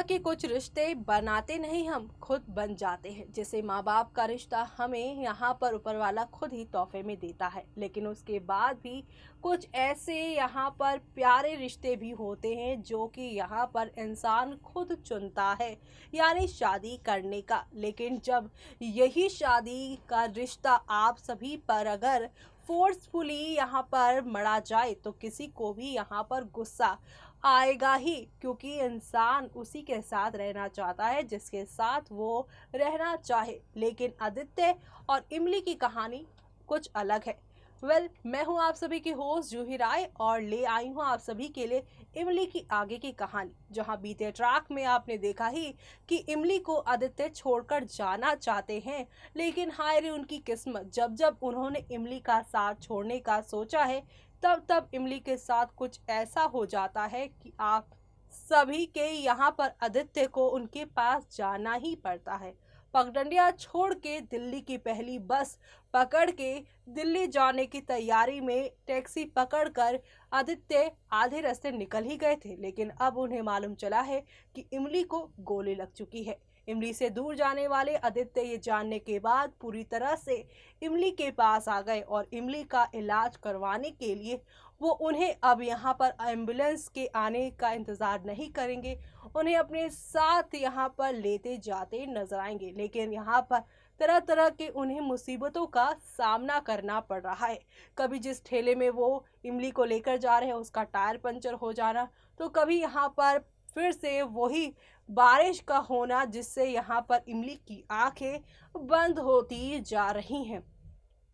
तरह के कुछ रिश्ते बनाते नहीं, हम खुद बन जाते हैं। जैसे माँ बाप का रिश्ता हमें यहाँ पर ऊपर वाला खुद ही तोहफे में देता है, लेकिन उसके बाद भी कुछ ऐसे यहाँ पर प्यारे रिश्ते भी होते हैं जो कि यहाँ पर इंसान खुद चुनता है, यानी शादी करने का। लेकिन जब यही शादी का रिश्ता आप सभी पर अगर फोर्सफुली यहाँ पर मढ़ा जाए तो किसी को भी यहाँ पर गुस्सा आएगा ही, क्योंकि इंसान उसी के साथ रहना चाहता है जिसके साथ वो रहना चाहे। लेकिन आदित्य और इमली की कहानी कुछ अलग है। मैं हूं आप सभी की होस्ट जूही राय और ले आई हूं आप सभी के लिए इमली की आगे की कहानी, जहां बीते ट्रैक में आपने देखा ही कि इमली को आदित्य छोड़कर जाना चाहते हैं। लेकिन हाय रे उनकी किस्मत, जब जब उन्होंने इमली का साथ छोड़ने का सोचा है तब तब इमली के साथ कुछ ऐसा हो जाता है कि आप सभी के यहाँ पर आदित्य को उनके पास जाना ही पड़ता है। पगडंडिया छोड़ के दिल्ली की पहली बस पकड़ के दिल्ली जाने की तैयारी में टैक्सी पकड़कर आदित्य आधे रास्ते निकल ही गए थे, लेकिन अब उन्हें मालूम चला है कि इमली को गोली लग चुकी है। इमली से दूर जाने वाले आदित्य ये जानने के बाद पूरी तरह से इमली के पास आ गए और इमली का इलाज करवाने के लिए वो उन्हें अब यहाँ पर एम्बुलेंस के आने का इंतज़ार नहीं करेंगे, उन्हें अपने साथ यहाँ पर लेते जाते नजर आएंगे। लेकिन यहाँ पर तरह तरह के उन्हें मुसीबतों का सामना करना पड़ रहा है। कभी जिस ठेले में वो इमली को लेकर जा रहे हैं उसका टायर पंचर हो जाना, तो कभी यहाँ पर फिर से वही बारिश का होना जिससे यहाँ पर इमली की आंखें बंद होती जा रही हैं।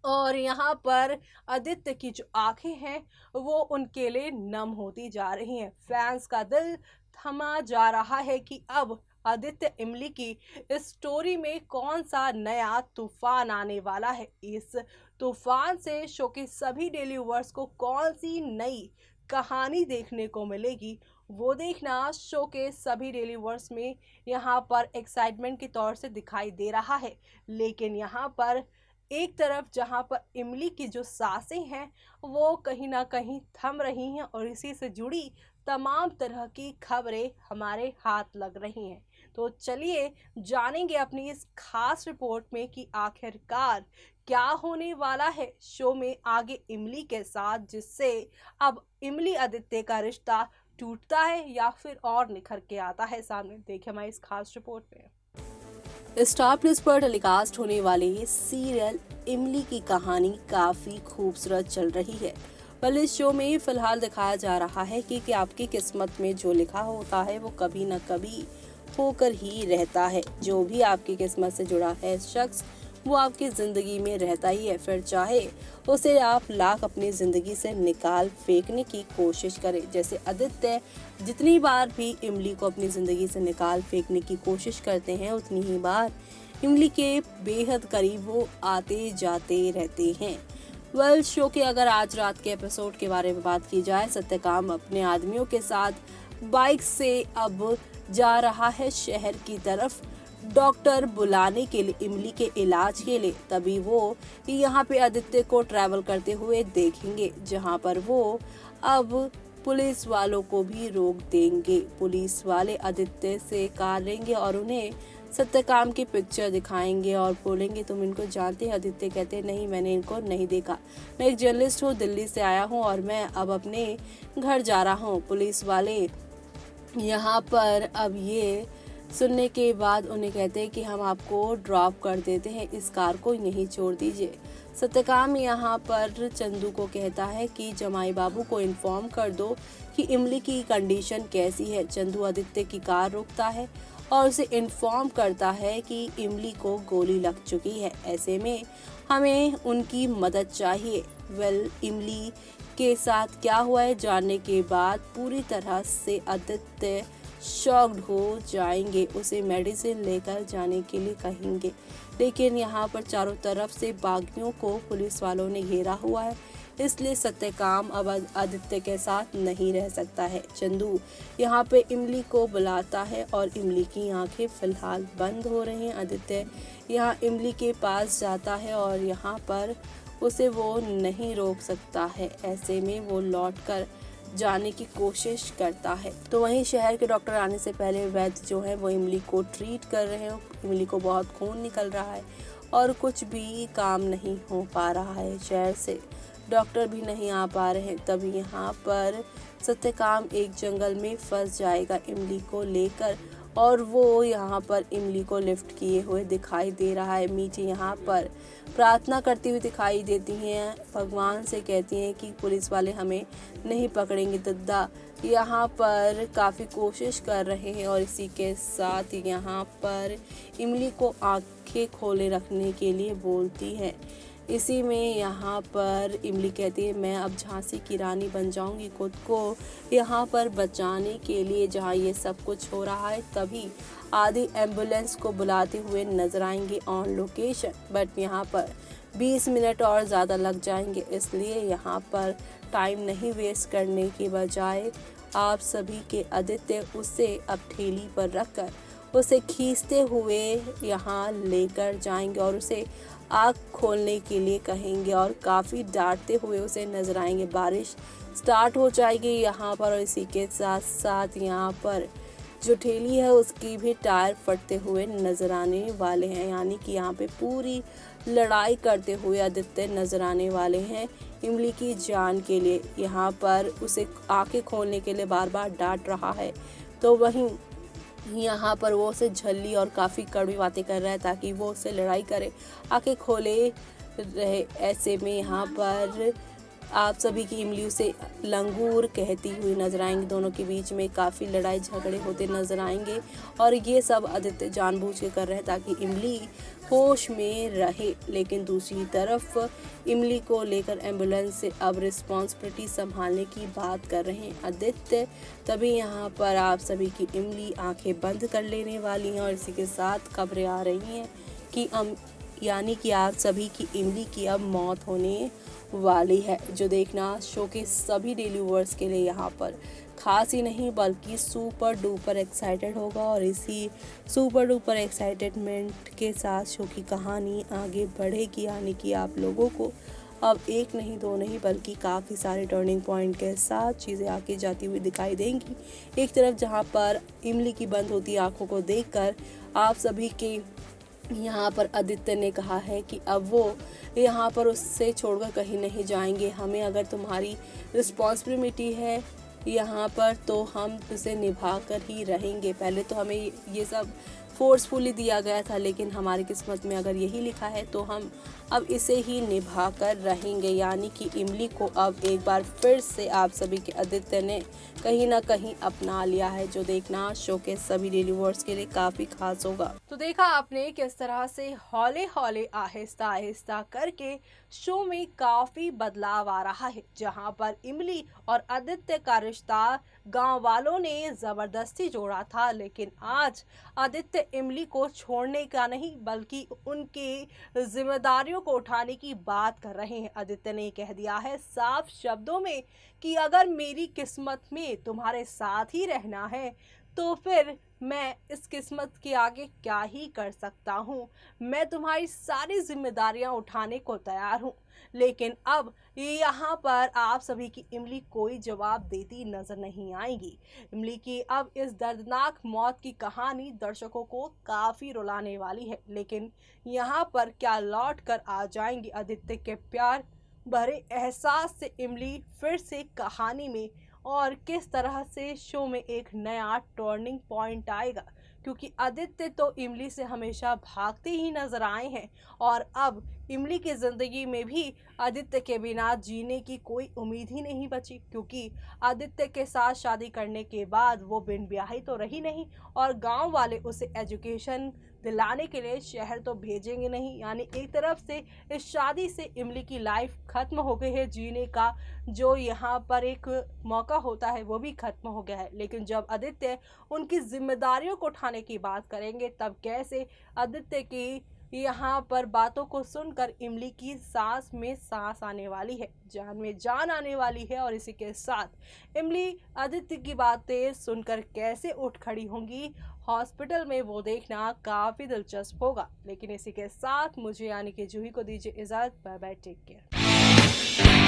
और यहाँ पर आदित्य की जो आंखें हैं वो उनके लिए नम होती जा रही हैं। फैंस का दिल थमा जा रहा है कि अब आदित्य इमली की इस स्टोरी में कौन सा नया तूफान आने वाला है। इस तूफान से शो के सभी डेली व्यूअर्स को कौन सी नई कहानी देखने को मिलेगी, वो देखना शो के सभी डेली व्यूअर्स में यहाँ पर एक्साइटमेंट के तौर से दिखाई दे रहा है। लेकिन यहाँ पर एक तरफ जहां पर इमली की जो सांसें हैं वो कहीं ना कहीं थम रही हैं और इसी से जुड़ी तमाम तरह की खबरें हमारे हाथ लग रही हैं। तो चलिए जानेंगे अपनी इस खास रिपोर्ट में कि आखिरकार क्या होने वाला है शो में आगे इमली के साथ, जिससे अब इमली आदित्य का रिश्ता टूटता है या फिर और निखर के आता है सामने। देखिए हमारी इस खास रिपोर्ट में। स्टार प्लस पर टेलीकास्ट होने वाले ये सीरियल इमली की कहानी काफी खूबसूरत चल रही है। पर इस शो में फिलहाल दिखाया जा रहा है कि आपकी किस्मत में जो लिखा होता है वो कभी न कभी होकर ही रहता है। जो भी आपकी किस्मत से जुड़ा है शख्स वो आपकी जिंदगी में रहता ही है, फिर चाहे उसे आप लाख अपनी जिंदगी से निकाल फेंकने की कोशिश करें। जैसे आदित्य जितनी बार भी इमली को अपनी जिंदगी से निकाल फेंकने की कोशिश करते हैं उतनी ही बार इमली के बेहद करीब वो आते जाते रहते हैं। शो के अगर आज रात के एपिसोड के बारे में बात की जाए, सत्यकाम अपने आदमियों के साथ बाइक से अब जा रहा है शहर की तरफ डॉक्टर बुलाने के लिए, इमली के इलाज के लिए। तभी वो यहाँ पे आदित्य को ट्रैवल करते हुए देखेंगे, जहाँ पर वो अब पुलिस वालों को भी रोक देंगे। पुलिस वाले आदित्य से कार लेंगे और उन्हें सत्यकाम की पिक्चर दिखाएंगे और बोलेंगे तुम इनको जानते हैं। आदित्य कहते हैं नहीं, मैंने इनको नहीं देखा, मैं एक जर्नलिस्ट हूँ, दिल्ली से आया हूँ और मैं अब अपने घर जा रहा हूँ। पुलिस वाले यहाँ पर अब ये सुनने के बाद उन्हें कहते हैं कि हम आपको ड्रॉप कर देते हैं, इस कार को यहीं छोड़ दीजिए। सत्यकाम यहाँ पर चंदू को कहता है कि जमाई बाबू को इन्फॉर्म कर दो कि इमली की कंडीशन कैसी है। चंदू आदित्य की कार रोकता है और उसे इन्फॉर्म करता है कि इमली को गोली लग चुकी है, ऐसे में हमें उनकी मदद चाहिए। इमली के साथ क्या हुआ है जानने के बाद पूरी तरह से आदित्य शॉक्ड हो जाएंगे, उसे मेडिसिन लेकर जाने के लिए कहेंगे। लेकिन यहाँ पर चारों तरफ से बागियों को पुलिस वालों ने घेरा हुआ है, इसलिए सत्यकाम अब आदित्य के साथ नहीं रह सकता है। चंदू यहाँ पे इमली को बुलाता है और इमली की आंखें फिलहाल बंद हो रही हैं। आदित्य यहाँ इमली के पास जाता है और यहाँ पर उसे वो नहीं रोक सकता है, ऐसे में वो लौटकर जाने की कोशिश करता है। तो वहीं शहर के डॉक्टर आने से पहले वैद्य जो है वो इमली को ट्रीट कर रहे हैं। इमली को बहुत खून निकल रहा है और कुछ भी काम नहीं हो पा रहा है। शहर से डॉक्टर भी नहीं आ पा रहे हैं। तभी यहाँ पर सत्यकाम एक जंगल में फंस जाएगा इमली को लेकर और वो यहाँ पर इमली को लिफ्ट किए हुए दिखाई दे रहा है। मीठी यहाँ पर प्रार्थना करती हुई दिखाई देती हैं, भगवान से कहती हैं कि पुलिस वाले हमें नहीं पकड़ेंगे। दद्दा यहाँ पर काफ़ी कोशिश कर रहे हैं और इसी के साथ यहाँ पर इमली को आंखें खोले रखने के लिए बोलती है। इसी में यहाँ पर इमली कहती है मैं अब झांसी की रानी बन जाऊंगी खुद को यहाँ पर बचाने के लिए। जहाँ ये सब कुछ हो रहा है तभी आदि एम्बुलेंस को बुलाते हुए नजर आएंगे ऑन लोकेशन। बट यहाँ पर 20 मिनट और ज़्यादा लग जाएंगे, इसलिए यहाँ पर टाइम नहीं वेस्ट करने के बजाय आप सभी के आदित्य उसे अब ठेली पर रखकर उसे खींचते हुए यहाँ लेकर जाएंगे और उसे आँख खोलने के लिए कहेंगे और काफ़ी डांटते हुए उसे नजर आएंगे। बारिश स्टार्ट हो जाएगी यहाँ पर और इसी के साथ साथ यहाँ पर जो ठेली है उसकी भी टायर फटते हुए नजर आने वाले हैं। यानी कि यहाँ पे पूरी लड़ाई करते हुए आदित्य नजर आने वाले हैं इमली की जान के लिए। यहाँ पर उसे आंखें खोलने के लिए बार बार डांट रहा है, तो वहीं यहाँ पर वो उसे झल्ली और काफ़ी कड़वी बातें कर रहा है ताकि वो उससे लड़ाई करे, आंखें खोले रहे। ऐसे में यहाँ पर आप सभी की इमली उसे लंगूर कहती हुई नजर आएंगी। दोनों के बीच में काफ़ी लड़ाई झगड़े होते नजर आएंगे और ये सब आदित्य जानबूझ के कर रहे हैं ताकि इमली होश में रहे। लेकिन दूसरी तरफ इमली को लेकर एम्बुलेंस से अब रिस्पॉन्सिबिलिटी संभालने की बात कर रहे हैं आदित्य। तभी यहाँ पर आप सभी की इमली आंखें बंद कर लेने वाली हैं और इसी के साथ खबरें आ रही हैं कि यानी कि आप सभी की इमली की अब मौत होने वाली है। जो देखना शो के सभी डेली व्यूअर्स के लिए यहाँ पर खास ही नहीं बल्कि सुपर डुपर एक्साइटेड होगा और इसी सुपर डुपर एक्साइटेडमेंट के साथ शो की कहानी आगे बढ़ेगी। यानी कि आप लोगों को अब एक नहीं दो नहीं बल्कि काफ़ी सारे टर्निंग पॉइंट के साथ चीज़ें आगे जाती हुई दिखाई देंगी। एक तरफ जहाँ पर इमली की बंद होती आंखों को देखकर आप सभी के यहाँ पर आदित्य ने कहा है कि अब वो यहाँ पर उससे छोड़कर कहीं नहीं जाएंगे। हमें अगर तुम्हारी रिस्पॉन्सिबिलिटी है यहाँ पर तो हम उसे निभा कर ही रहेंगे। पहले तो हमें ये सब फोर्सफुली दिया गया था, लेकिन हमारी किस्मत में अगर यही लिखा है तो हम अब इसे ही निभा कर रहेंगे। यानी कि इमली को अब एक बार फिर से आप सभी के आदित्य ने कहीं ना कहीं अपना लिया है। जो देखना शो के सभी डेली व्यूअर्स के लिए काफ़ी खास होगा। तो देखा आपने किस तरह से हौले हौले आहिस्ता आहिस्ता करके शो में काफी बदलाव आ रहा है। जहां पर इमली और आदित्य का रिश्ता गांव वालों ने जबरदस्ती जोड़ा था, लेकिन आज आदित्य इमली को छोड़ने का नहीं बल्कि उनकी जिम्मेदारियों को उठाने की बात कर रहे हैं। आदित्य ने कह दिया है साफ शब्दों में कि अगर मेरी किस्मत में तुम्हारे साथ ही रहना है तो फिर मैं इस किस्मत के आगे क्या ही कर सकता हूँ। मैं तुम्हारी सारी जिम्मेदारियां उठाने को तैयार हूँ। लेकिन अब यहाँ पर आप सभी की इमली कोई जवाब देती नजर नहीं आएगी। इमली की अब इस दर्दनाक मौत की कहानी दर्शकों को काफी रुलाने वाली है। लेकिन यहाँ पर क्या लौट कर आ जाएंगी आदित्य के प्यार भरे एहसास से इमली फिर से कहानी में, और किस तरह से शो में एक नया टर्निंग पॉइंट आएगा। क्योंकि आदित्य तो इमली से हमेशा भागते ही नजर आए हैं और अब इमली की ज़िंदगी में भी आदित्य के बिना जीने की कोई उम्मीद ही नहीं बची। क्योंकि आदित्य के साथ शादी करने के बाद वो बिन ब्याही तो रही नहीं और गांव वाले उसे एजुकेशन दिलाने के लिए शहर तो भेजेंगे नहीं। यानी एक तरफ से इस शादी से इमली की लाइफ खत्म हो गई है, जीने का जो यहाँ पर एक मौका होता है वो भी खत्म हो गया है। लेकिन जब आदित्य उनकी जिम्मेदारियों को उठाने की बात करेंगे तब कैसे आदित्य की यहाँ पर बातों को सुनकर इमली की सांस में सांस आने वाली है, जान में जान आने वाली है। और इसी के साथ इमली आदित्य की बातें सुनकर कैसे उठ खड़ी होंगी हॉस्पिटल में, वो देखना काफ़ी दिलचस्प होगा। लेकिन इसी के साथ मुझे यानी कि जूही को दीजिए इजाज़त। Bye bye, take care.